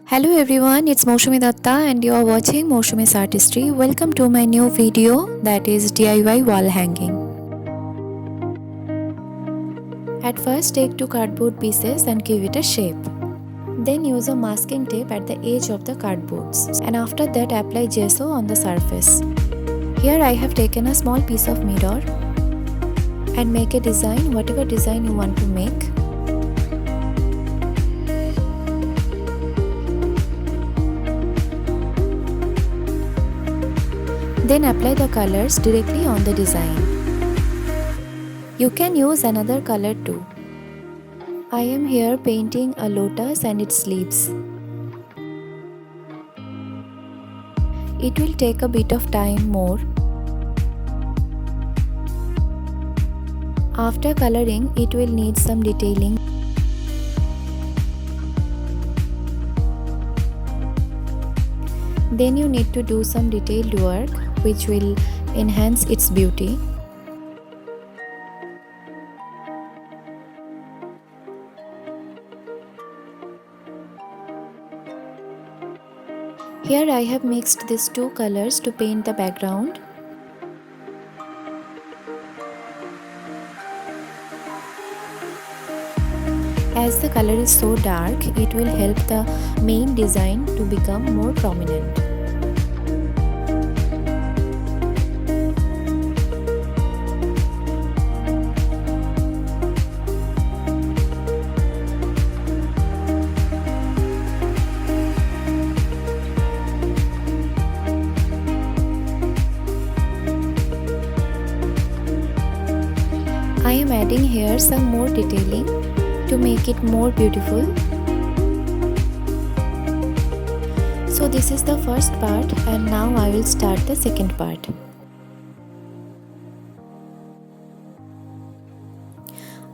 Hello everyone, it's Mousumi and you are watching MOUSUMI'S Artistry. Welcome to my new video that is DIY wall hanging. At first take two cardboard pieces and give it a shape. Then use a masking tape at the edge of the cardboards and after that apply gesso on the surface. Here I have taken a small piece of mirror and make a design, whatever design you want to make. Then apply the colors directly on the design. You can use another color too. I am here painting a lotus and its leaves. It will take a bit of time more. After coloring, it will need some detailing. Then you need to do some detailed work which will enhance its beauty. Here I have mixed these two colors to paint the background. As the color is so dark, it will help the main design to become more prominent. I am adding here some more detailing to make it more beautiful. So this is the first part and now I will start the second part.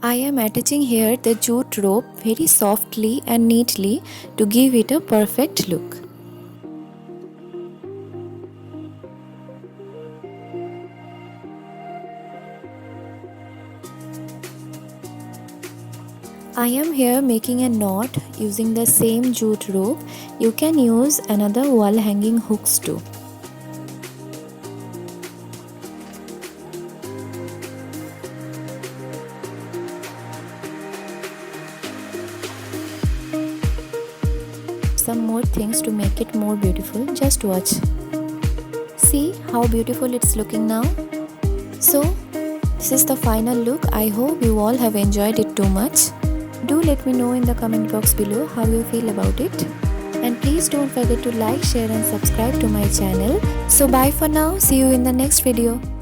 I am attaching here the jute rope very softly and neatly to give it a perfect look. I am here making a knot using the same jute rope. You can use another wall hanging hooks too. Some more things to make it more beautiful, just watch. See how beautiful it's looking now? So, this is the final look. I hope you all have enjoyed it too much. Do let me know in the comment box below how you feel about it. And please don't forget to like, share and subscribe to my channel. So bye for now. See you in the next video.